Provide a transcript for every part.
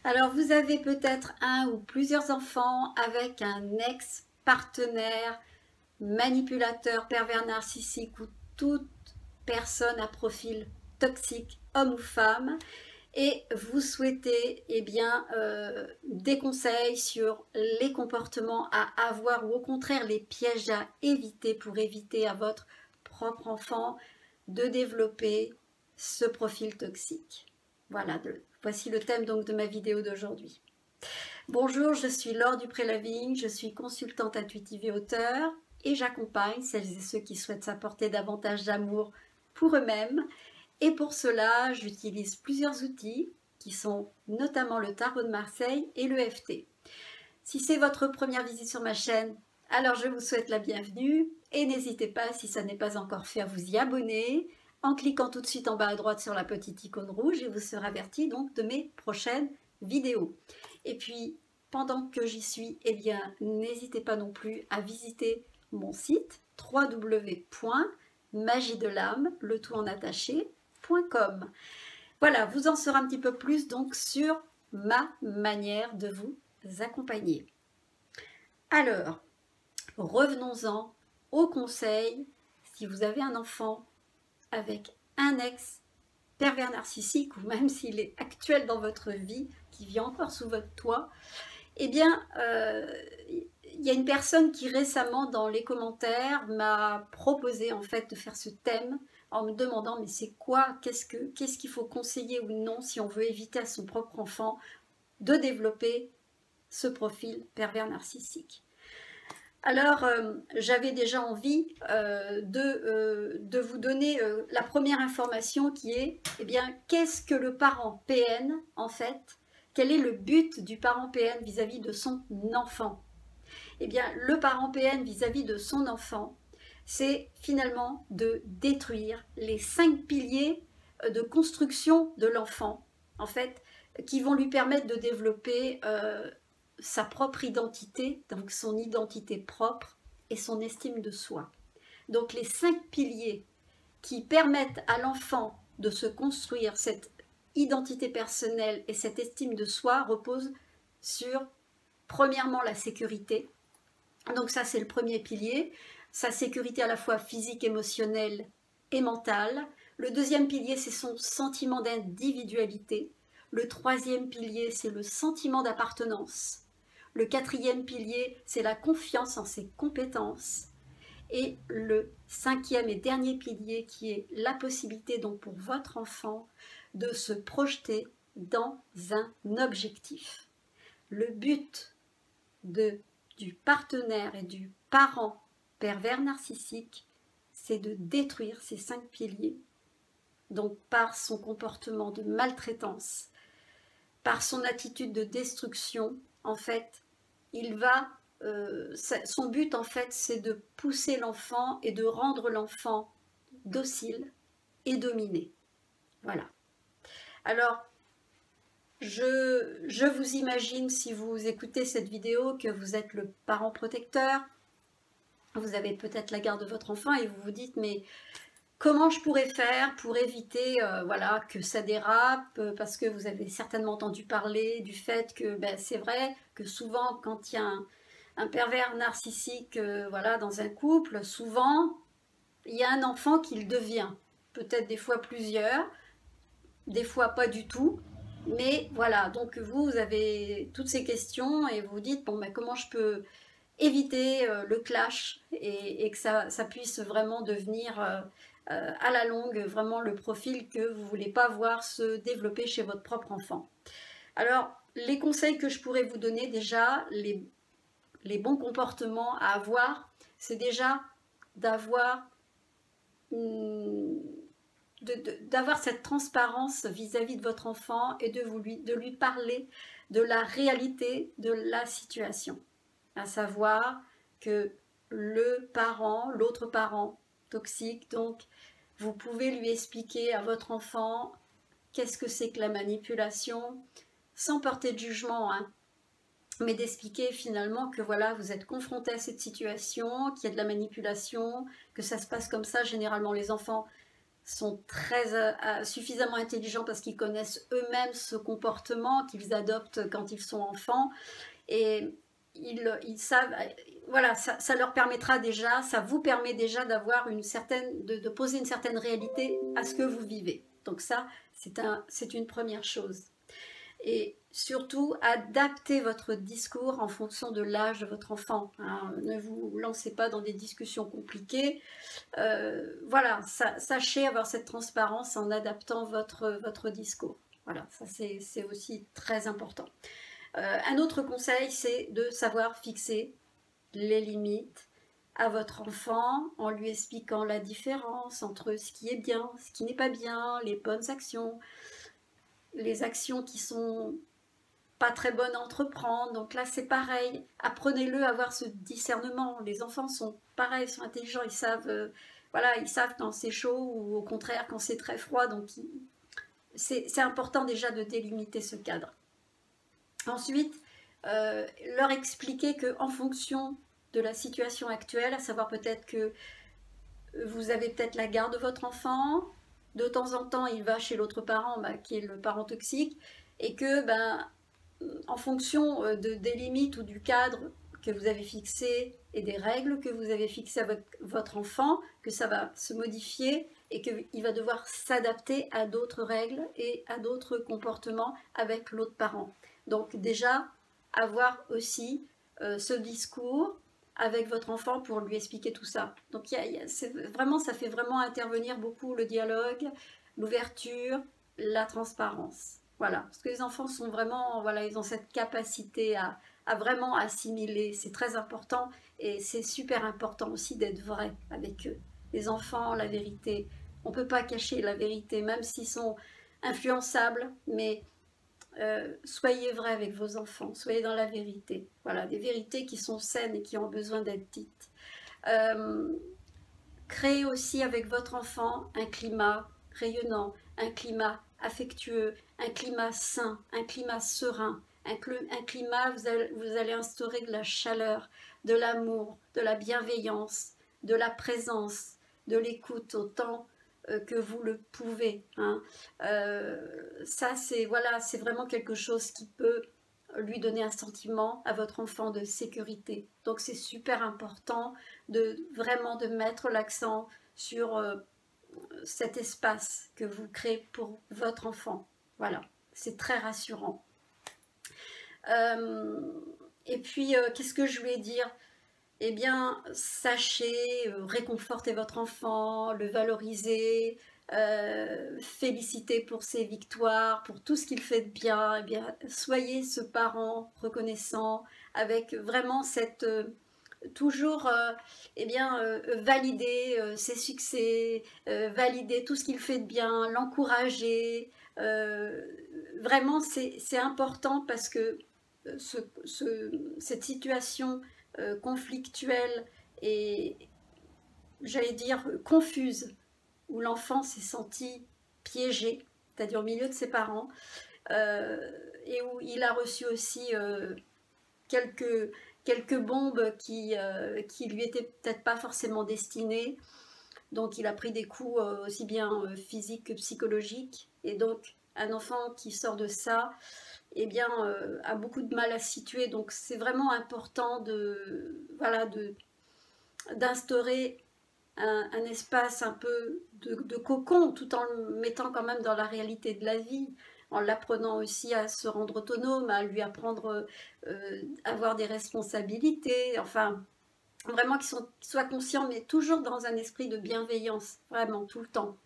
Alors, vous avez peut-être un ou plusieurs enfants avec un ex-partenaire, manipulateur, pervers narcissique ou toute personne à profil toxique, homme ou femme, et vous souhaitez des conseils sur les comportements à avoir ou au contraire les pièges à éviter pour éviter à votre propre enfant de développer ce profil toxique. Voilà, voici le thème donc de ma vidéo d'aujourd'hui. Bonjour, je suis Laure Dupré-Lavigne, je suis consultante intuitive et auteure et j'accompagne celles et ceux qui souhaitent s'apporter davantage d'amour pour eux-mêmes. Et pour cela, j'utilise plusieurs outils qui sont notamment le tarot de Marseille et le l'EFT. Si c'est votre première visite sur ma chaîne, alors je vous souhaite la bienvenue et n'hésitez pas, si ça n'est pas encore fait, à vous y abonner en cliquant tout de suite en bas à droite sur la petite icône rouge et vous serez averti donc de mes prochaines vidéos. Et puis, pendant que j'y suis, eh bien, n'hésitez pas non plus à visiter mon site www.magiedelame, le tout en attaché.com. Voilà, vous en saurez un petit peu plus donc sur ma manière de vous accompagner. Alors, revenons-en au conseil. Si vous avez un enfant avec un ex pervers narcissique ou même s'il est actuel dans votre vie, qui vit encore sous votre toit, eh bien, il y a une personne qui récemment dans les commentaires m'a proposé en fait de faire ce thème en me demandant mais c'est quoi, qu'est-ce qu'il faut conseiller ou non si on veut éviter à son propre enfant de développer ce profil pervers narcissique. Alors, j'avais déjà envie de vous donner la première information qui est, eh bien, qu'est-ce que le parent PN en fait? Quel est le but du parent PN vis-à-vis de son enfant? Eh bien, le parent PN vis-à-vis de son enfant, c'est finalement de détruire les 5 piliers de construction de l'enfant, en fait, qui vont lui permettre de développer sa propre identité, donc son identité propre et son estime de soi. Donc les 5 piliers qui permettent à l'enfant de se construire cette identité personnelle et cette estime de soi reposent sur, premièrement, la sécurité. Donc ça, c'est le premier pilier, sa sécurité à la fois physique, émotionnelle et mentale. Le deuxième pilier, c'est son sentiment d'individualité. Le troisième pilier, c'est le sentiment d'appartenance. Le quatrième pilier, c'est la confiance en ses compétences. Et le cinquième et dernier pilier qui est la possibilité donc pour votre enfant de se projeter dans un objectif. Le but du partenaire et du parent pervers narcissique, c'est de détruire ces 5 piliers, donc par son comportement de maltraitance, par son attitude de destruction. En fait, son but en fait, c'est de pousser l'enfant et de rendre l'enfant docile et dominé. Voilà. Alors, je vous imagine, si vous écoutez cette vidéo, que vous êtes le parent protecteur. Vous avez peut-être la garde de votre enfant et vous vous dites, mais comment je pourrais faire pour éviter voilà, que ça dérape, parce que vous avez certainement entendu parler du fait que c'est vrai que souvent quand il y a un pervers narcissique voilà, dans un couple, souvent il y a un enfant qui le devient, peut-être des fois plusieurs, des fois pas du tout, mais voilà, donc vous avez toutes ces questions et vous vous dites, bon comment je peux éviter le clash et que ça puisse vraiment devenir à la longue vraiment le profil que vous ne voulez pas voir se développer chez votre propre enfant. Alors, les conseils que je pourrais vous donner déjà, les bons comportements à avoir, c'est déjà d'avoir cette transparence vis-à-vis de votre enfant et de lui parler de la réalité de la situation. À savoir que l'autre parent toxique, donc vous pouvez lui expliquer à votre enfant qu'est-ce que c'est que la manipulation, sans porter de jugement, hein, mais d'expliquer finalement que voilà, vous êtes confronté à cette situation, qu'il y a de la manipulation, que ça se passe comme ça. Généralement, les enfants sont suffisamment intelligents parce qu'ils connaissent eux-mêmes ce comportement qu'ils adoptent quand ils sont enfants. Et ils savent, voilà, ça leur permettra déjà, ça vous permet déjà d'avoir de poser une certaine réalité à ce que vous vivez. Donc ça, c'est une première chose. Et surtout, adaptez votre discours en fonction de l'âge de votre enfant. Hein. Ne vous lancez pas dans des discussions compliquées. Voilà, sachez avoir cette transparence en adaptant votre discours. Voilà, ça c'est aussi très important. Un autre conseil, c'est de savoir fixer les limites à votre enfant en lui expliquant la différence entre ce qui est bien, ce qui n'est pas bien, les bonnes actions, les actions qui sont pas très bonnes à entreprendre. Donc là, c'est pareil. Apprenez-le à avoir ce discernement. Les enfants sont pareils, sont intelligents. Ils savent, voilà, ils savent quand c'est chaud ou au contraire quand c'est très froid. Donc c'est important déjà de délimiter ce cadre. Ensuite, leur expliquer qu'en fonction de la situation actuelle, à savoir peut-être que vous avez peut-être la garde de votre enfant, de temps en temps il va chez l'autre parent qui est le parent toxique, et que en fonction des limites ou du cadre que vous avez fixé et des règles que vous avez fixées avec votre enfant, que ça va se modifier et qu'il va devoir s'adapter à d'autres règles et à d'autres comportements avec l'autre parent. Donc déjà, avoir aussi ce discours avec votre enfant pour lui expliquer tout ça. Donc ça fait vraiment intervenir beaucoup le dialogue, l'ouverture, la transparence. Voilà, parce que les enfants sont vraiment, voilà, ils ont cette capacité à vraiment assimiler, c'est très important et c'est super important aussi d'être vrai avec eux. Les enfants, la vérité, on ne peut pas cacher la vérité, même s'ils sont influençables, mais soyez vrai avec vos enfants, soyez dans la vérité. Voilà, des vérités qui sont saines et qui ont besoin d'être dites. Créez aussi avec votre enfant un climat rayonnant, un climat affectueux, un climat sain, un climat serein, un climat, vous allez instaurer de la chaleur, de l'amour, de la bienveillance, de la présence, de l'écoute autant que vous le pouvez. Hein. Ça, c'est vraiment quelque chose qui peut lui donner un sentiment à votre enfant de sécurité. Donc c'est super important vraiment de mettre l'accent sur cet espace que vous créez pour votre enfant. Voilà, c'est très rassurant. Et puis, qu'est-ce que je voulais dire ? Eh bien, sachez réconforter votre enfant, le valoriser, féliciter pour ses victoires, pour tout ce qu'il fait de bien. Eh bien, soyez ce parent reconnaissant avec vraiment cette... toujours valider ses succès, valider tout ce qu'il fait de bien, l'encourager. Vraiment, c'est important parce que cette situation conflictuelle et, j'allais dire, confuse, où l'enfant s'est senti piégé, c'est-à-dire au milieu de ses parents, et où il a reçu aussi quelques bombes qui lui étaient peut-être pas forcément destinées. Donc il a pris des coups aussi bien physiques que psychologiques. Et donc un enfant qui sort de ça, eh bien, a beaucoup de mal à se situer. Donc c'est vraiment important d'instaurer un espace un peu de cocon, tout en le mettant quand même dans la réalité de la vie, en l'apprenant aussi à se rendre autonome, à lui apprendre à avoir des responsabilités, enfin, vraiment qu'il soit conscient, mais toujours dans un esprit de bienveillance, vraiment, tout le temps.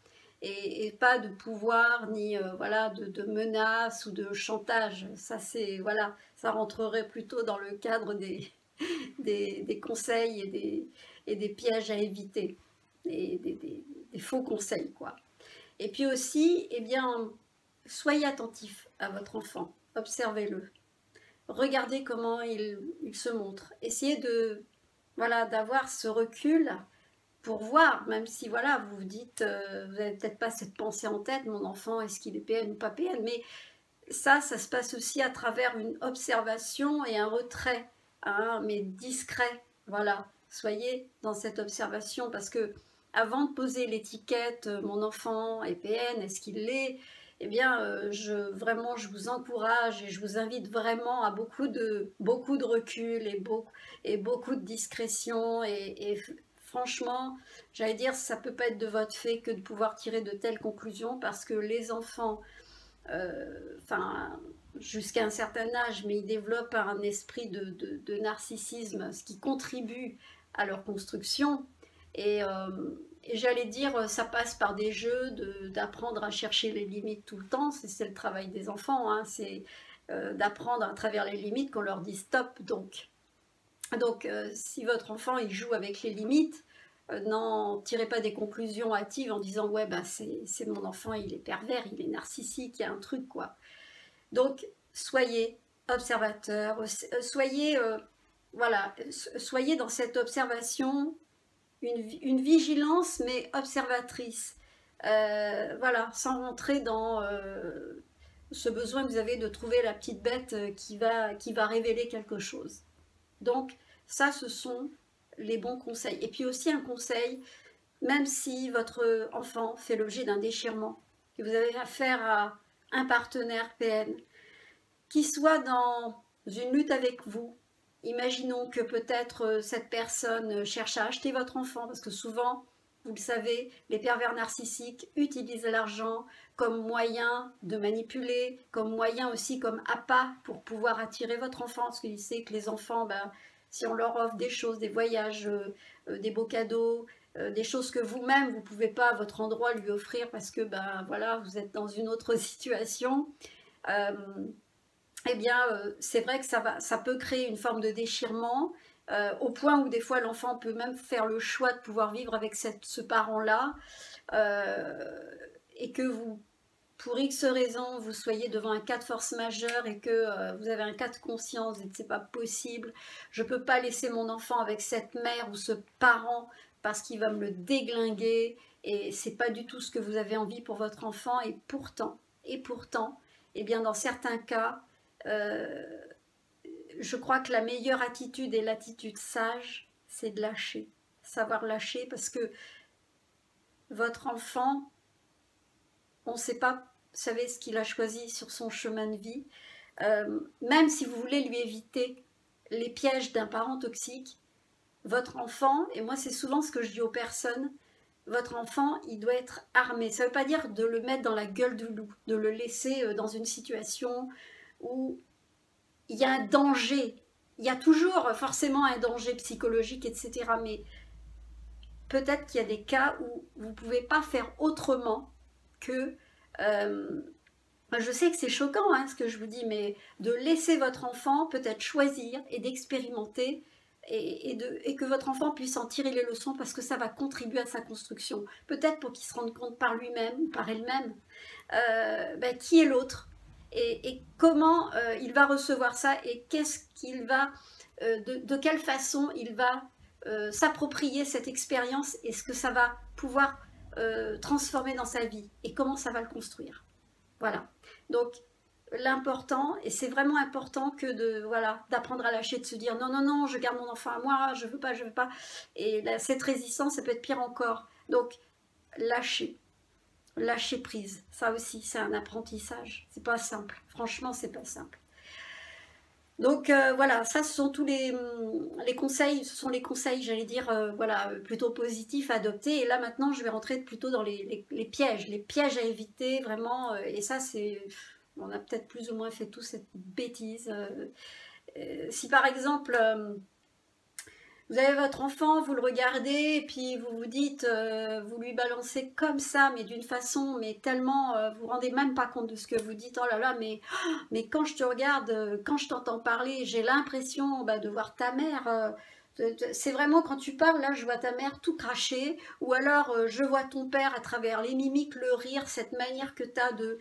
Et pas de pouvoir, ni de menaces ou de chantage. Ça, ça rentrerait plutôt dans le cadre des conseils et des pièges à éviter, des faux conseils, quoi. Et puis aussi, eh bien, soyez attentif à votre enfant, observez-le, regardez comment il se montre, essayez d'avoir ce recul pour voir, même si vous vous dites, vous n'avez peut-être pas cette pensée en tête, mon enfant, est-ce qu'il est PN ou pas PN, mais ça se passe aussi à travers une observation et un retrait, hein, mais discret, voilà. Soyez dans cette observation parce que avant de poser l'étiquette mon enfant est PN, est-ce qu'il l'est? Eh bien, vraiment, je vous encourage et je vous invite vraiment à beaucoup de recul et beaucoup de discrétion. Et franchement, j'allais dire, ça ne peut pas être de votre fait que de pouvoir tirer de telles conclusions parce que les enfants, enfin, jusqu'à un certain âge, mais ils développent un esprit de narcissisme, ce qui contribue à leur construction. Et j'allais dire, ça passe par des jeux, d'apprendre à chercher les limites tout le temps. C'est le travail des enfants, hein, c'est d'apprendre à travers les limites qu'on leur dit stop. Donc si votre enfant il joue avec les limites, n'en tirez pas des conclusions hâtives en disant ouais bah c'est mon enfant, il est pervers, il est narcissique, il y a un truc quoi. Donc soyez observateur, soyez voilà, soyez dans cette observation, une vigilance mais observatrice. Voilà, sans rentrer dans ce besoin que vous avez de trouver la petite bête qui va révéler quelque chose. Donc ça, ce sont les bons conseils. Et puis aussi un conseil, même si votre enfant fait l'objet d'un déchirement, que vous avez affaire à un partenaire PN, qui soit dans une lutte avec vous. Imaginons que peut-être cette personne cherche à acheter votre enfant, parce que souvent, vous le savez, les pervers narcissiques utilisent l'argent comme moyen de manipuler, comme moyen aussi comme appât pour pouvoir attirer votre enfant, parce qu'il sait que les enfants, ben, si on leur offre des choses, des voyages, des beaux cadeaux, des choses que vous-même, vous ne pouvez pas à votre endroit lui offrir parce que ben, voilà, vous êtes dans une autre situation, eh bien, c'est vrai que ça peut créer une forme de déchirement, au point où des fois l'enfant peut même faire le choix de pouvoir vivre avec ce parent-là, et que vous, pour X raisons, vous soyez devant un cas de force majeure et que vous avez un cas de conscience et que c'est pas possible, je ne peux pas laisser mon enfant avec cette mère ou ce parent parce qu'il va me le déglinguer et c'est pas du tout ce que vous avez envie pour votre enfant. Et pourtant, eh bien dans certains cas, je crois que la meilleure attitude et l'attitude sage, c'est de lâcher, savoir lâcher, parce que votre enfant, on ne sait pas, vous savez, ce qu'il a choisi sur son chemin de vie. Même si vous voulez lui éviter les pièges d'un parent toxique, votre enfant, et moi c'est souvent ce que je dis aux personnes, votre enfant, il doit être armé. Ça ne veut pas dire de le mettre dans la gueule du loup, de le laisser dans une situation où il y a un danger. Il y a toujours forcément un danger psychologique, etc. Mais peut-être qu'il y a des cas où vous ne pouvez pas faire autrement que... je sais que c'est choquant hein, ce que je vous dis, mais de laisser votre enfant peut-être choisir et d'expérimenter et que votre enfant puisse en tirer les leçons parce que ça va contribuer à sa construction. Peut-être pour qu'il se rende compte par lui-même ou par elle-même qui est l'autre et comment il va recevoir ça et qu'est-ce qu'il va, de quelle façon il va s'approprier cette expérience et ce que ça va pouvoir transformer dans sa vie et comment ça va le construire. Voilà. Donc l'important, et c'est vraiment important que d'apprendre à lâcher, de se dire non, non, non, je garde mon enfant à moi, je veux pas, je veux pas. Et là, cette résistance, ça peut être pire encore. Donc lâcher prise, ça aussi, c'est un apprentissage. C'est pas simple. Franchement, c'est pas simple. Donc voilà, ça ce sont tous les conseils, ce sont les conseils, j'allais dire, voilà, plutôt positifs à adopter. Et là maintenant, je vais rentrer plutôt dans les pièges à éviter vraiment. Et ça, on a peut-être plus ou moins fait tous cette bêtise. Si par exemple, vous avez votre enfant, vous le regardez, et puis vous vous dites, vous lui balancez comme ça, mais d'une façon, mais tellement, vous vous rendez même pas compte de ce que vous dites. Oh là là, mais quand je te regarde, quand je t'entends parler, j'ai l'impression de voir ta mère. C'est vraiment quand tu parles, là, je vois ta mère tout cracher, ou alors je vois ton père à travers les mimiques, le rire, cette manière que tu as de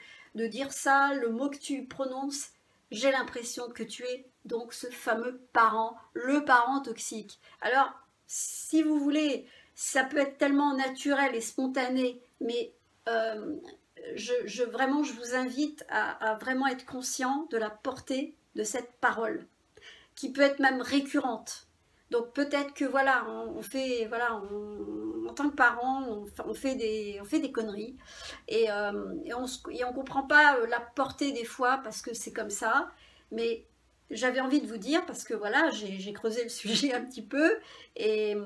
dire ça, le mot que tu prononces. J'ai l'impression que tu es donc ce fameux parent, le parent toxique. Alors, si vous voulez, ça peut être tellement naturel et spontané, mais vraiment, je vous invite à vraiment être conscient de la portée de cette parole, qui peut être même récurrente. Donc peut-être que voilà, on fait, voilà, en tant que parent, on fait des conneries et on comprend pas la portée des fois parce que c'est comme ça. Mais j'avais envie de vous dire parce que voilà, j'ai creusé le sujet un petit peu et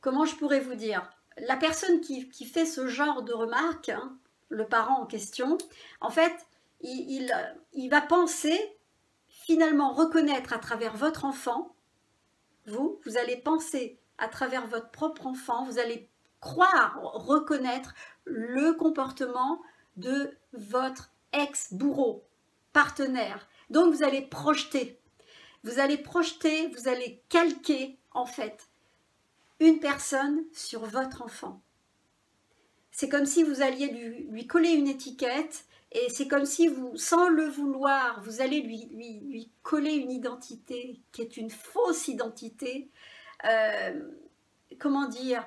comment je pourrais vous dire? La personne qui fait ce genre de remarques, hein, le parent en question, en fait, il va penser finalement reconnaître à travers votre enfant, vous allez penser à travers votre propre enfant, vous allez croire, reconnaître le comportement de votre ex-bourreau, partenaire. Donc vous allez projeter, vous allez calquer en fait une personne sur votre enfant. C'est comme si vous alliez lui coller une étiquette et c'est comme si vous, sans le vouloir, vous allez lui coller une identité qui est une fausse identité. Comment dire,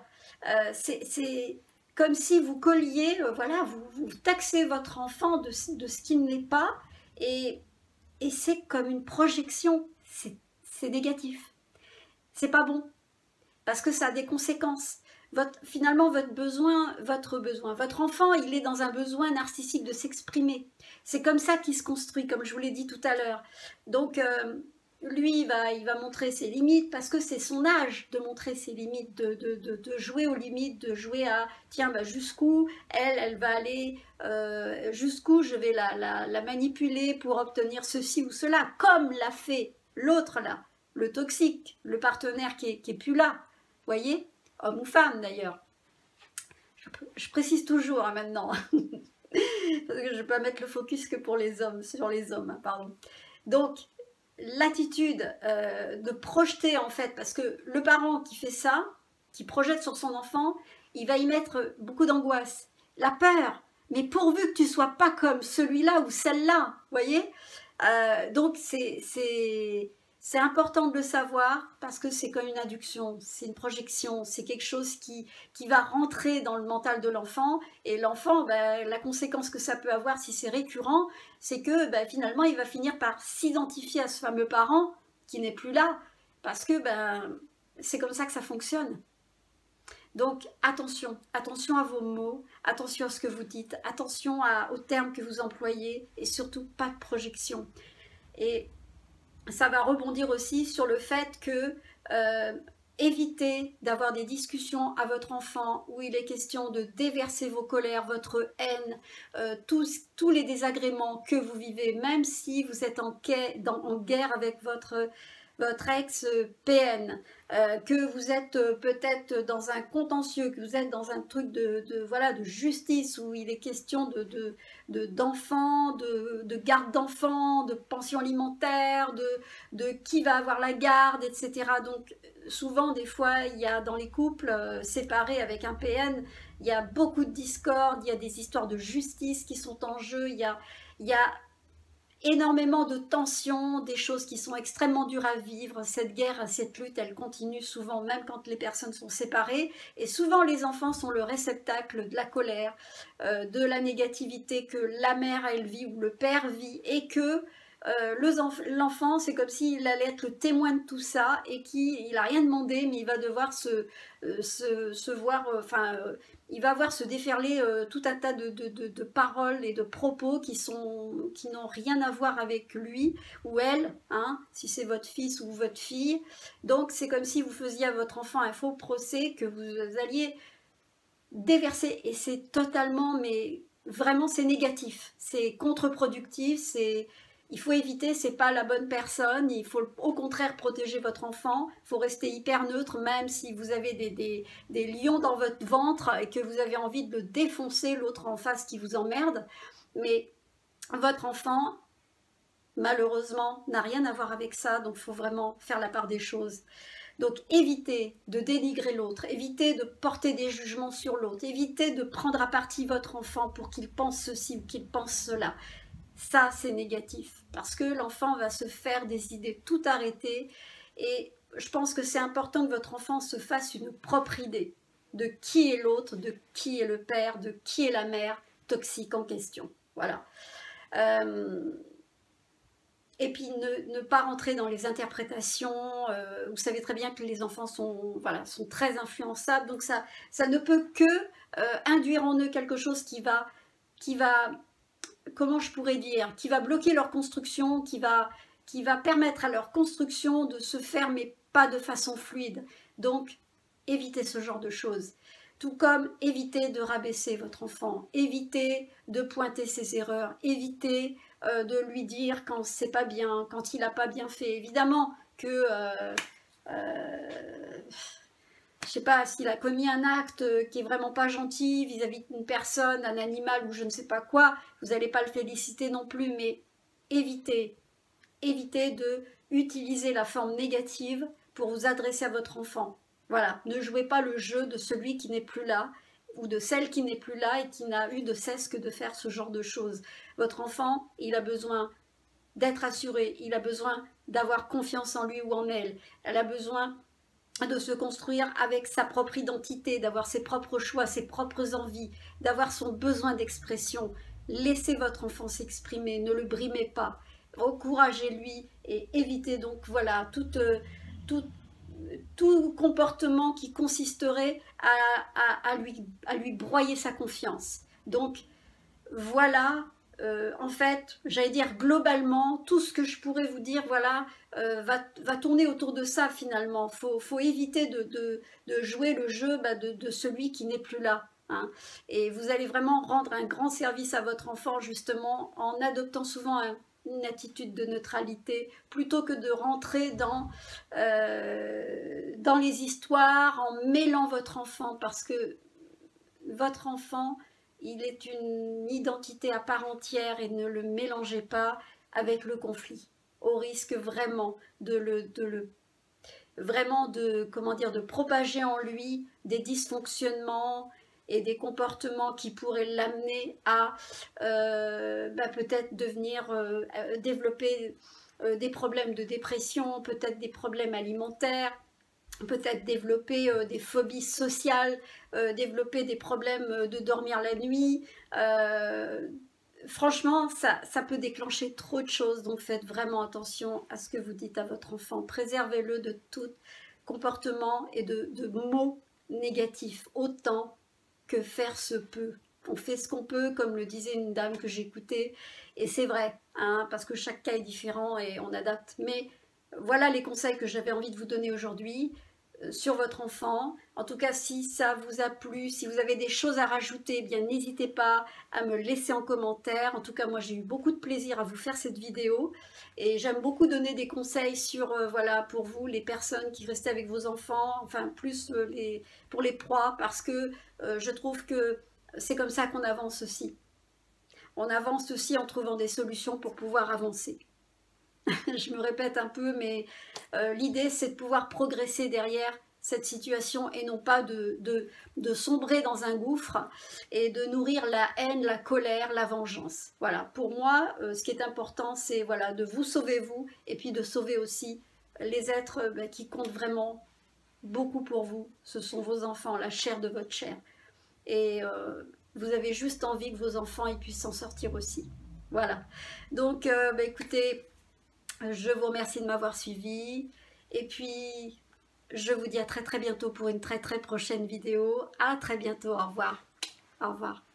c'est comme si vous colliez, voilà, vous taxez votre enfant de ce qu'il n'est pas et c'est comme une projection, c'est négatif, c'est pas bon parce que ça a des conséquences. Finalement, votre enfant, il est dans un besoin narcissique de s'exprimer. C'est comme ça qu'il se construit, comme je vous l'ai dit tout à l'heure. Donc, lui, il va montrer ses limites parce que c'est son âge de montrer ses limites, de jouer aux limites, de jouer à, tiens, bah, jusqu'où elle va aller, jusqu'où je vais la manipuler pour obtenir ceci ou cela, comme l'a fait l'autre là, le toxique, le partenaire qui est plus là. Voyez, homme ou femme d'ailleurs. Je précise toujours hein, maintenant, parce que je ne vais pas mettre le focus que pour les hommes, sur les hommes, hein, pardon. Donc, l'attitude de projeter en fait, parce que le parent qui fait ça, qui projette sur son enfant, il va y mettre beaucoup d'angoisse, la peur, mais pourvu que tu ne sois pas comme celui-là ou celle-là, voyez. Donc, c'est important de le savoir parce que c'est comme une induction, c'est une projection, c'est quelque chose qui va rentrer dans le mental de l'enfant et l'enfant, ben, la conséquence que ça peut avoir si c'est récurrent, c'est que ben, finalement il va finir par s'identifier à ce fameux parent qui n'est plus là parce que ben, c'est comme ça que ça fonctionne. Donc attention, attention à vos mots, attention à ce que vous dites, attention aux termes que vous employez et surtout pas de projection. Et ça va rebondir aussi sur le fait que évitez d'avoir des discussions à votre enfant où il est question de déverser vos colères, votre haine, tous les désagréments que vous vivez, même si vous êtes en guerre avec votre ex-PN, que vous êtes peut-être dans un contentieux, que vous êtes dans un truc voilà, de justice où il est question d'enfants, de garde d'enfants, de pension alimentaire, de qui va avoir la garde, etc. Donc souvent, des fois, il y a dans les couples séparés avec un PN, il y a beaucoup de discorde, il y a des histoires de justice qui sont en jeu, il y a énormément de tensions, des choses qui sont extrêmement dures à vivre. Cette guerre, cette lutte, elle continue souvent, même quand les personnes sont séparées. Et souvent, les enfants sont le réceptacle de la colère, de la négativité que la mère, elle vit ou le père vit, et que l'enfant, c'est comme s'il allait être le témoin de tout ça et qu'il n'a rien demandé, mais il va devoir se voir, il va voir se déferler tout un tas de paroles et de propos qui n'ont rien à voir avec lui ou elle, hein, si c'est votre fils ou votre fille. Donc c'est comme si vous faisiez à votre enfant un faux procès que vous alliez déverser et c'est totalement, mais vraiment c'est négatif, c'est contre-productif, il faut éviter, c'est pas la bonne personne, il faut au contraire protéger votre enfant, il faut rester hyper neutre, même si vous avez des lions dans votre ventre et que vous avez envie de le défoncer, l'autre en face qui vous emmerde, mais votre enfant, malheureusement, n'a rien à voir avec ça, donc il faut vraiment faire la part des choses. Donc évitez de dénigrer l'autre, évitez de porter des jugements sur l'autre, évitez de prendre à partie votre enfant pour qu'il pense ceci ou qu'il pense cela. Ça, c'est négatif parce que l'enfant va se faire des idées tout arrêtées et je pense que c'est important que votre enfant se fasse une propre idée de qui est l'autre, de qui est le père, de qui est la mère toxique en question. Voilà. Et puis ne pas rentrer dans les interprétations. Vous savez très bien que les enfants sont, voilà, sont très influençables, donc ça ne peut que induire en eux quelque chose qui va, comment je pourrais dire, qui va bloquer leur construction, qui va permettre à leur construction de se faire, mais pas de façon fluide. Donc, évitez ce genre de choses. Tout comme évitez de rabaisser votre enfant, évitez de pointer ses erreurs, évitez de lui dire quand c'est pas bien, quand il n'a pas bien fait. Évidemment que, je sais pas, s'il a commis un acte qui est vraiment pas gentil vis-à-vis d'une personne, un animal ou je ne sais pas quoi, vous n'allez pas le féliciter non plus, mais évitez de utiliser la forme négative pour vous adresser à votre enfant. Voilà, ne jouez pas le jeu de celui qui n'est plus là ou de celle qui n'est plus là et qui n'a eu de cesse que de faire ce genre de choses. Votre enfant, il a besoin d'être assuré, il a besoin d'avoir confiance en lui ou en elle, elle a besoin de se construire avec sa propre identité, d'avoir ses propres choix, ses propres envies, d'avoir son besoin d'expression. Laissez votre enfant s'exprimer, ne le brimez pas, encouragez-lui et évitez donc voilà tout comportement qui consisterait à lui broyer sa confiance. Donc voilà, en fait, j'allais dire globalement, tout ce que je pourrais vous dire, voilà, va tourner autour de ça finalement. Faut éviter de jouer le jeu de celui qui n'est plus là. Hein. Et vous allez vraiment rendre un grand service à votre enfant justement en adoptant souvent une attitude de neutralité plutôt que de rentrer dans les histoires en mêlant votre enfant parce que votre enfant, il est une identité à part entière et ne le mélangez pas avec le conflit, au risque vraiment de propager en lui des dysfonctionnements et des comportements qui pourraient l'amener à peut-être développer des problèmes de dépression, peut-être des problèmes alimentaires, peut-être développer des phobies sociales, développer des problèmes de dormir la nuit. Franchement, ça peut déclencher trop de choses, donc faites vraiment attention à ce que vous dites à votre enfant. Préservez-le de tout comportement et de mots négatifs, autant que faire se peut. On fait ce qu'on peut, comme le disait une dame que j'écoutais, et c'est vrai, hein, parce que chaque cas est différent et on adapte. Mais voilà les conseils que j'avais envie de vous donner aujourd'hui sur votre enfant. En tout cas, si ça vous a plu, si vous avez des choses à rajouter, eh bien n'hésitez pas à me laisser en commentaire. En tout cas, moi j'ai eu beaucoup de plaisir à vous faire cette vidéo et j'aime beaucoup donner des conseils sur, voilà, pour vous, les personnes qui restez avec vos enfants, enfin plus pour les proies, parce que je trouve que c'est comme ça qu'on avance aussi. On avance aussi en trouvant des solutions pour pouvoir avancer. Je me répète un peu, mais l'idée c'est de pouvoir progresser derrière cette situation et non pas de sombrer dans un gouffre et de nourrir la haine, la colère, la vengeance. Voilà, pour moi, ce qui est important, c'est voilà, de vous sauver vous et puis de sauver aussi les êtres qui comptent vraiment beaucoup pour vous. Ce sont vos enfants, la chair de votre chair. Et vous avez juste envie que vos enfants ils puissent s'en sortir aussi. Voilà, donc écoutez, je vous remercie de m'avoir suivi et puis je vous dis à très bientôt pour une très prochaine vidéo. À très bientôt, au revoir. Au revoir.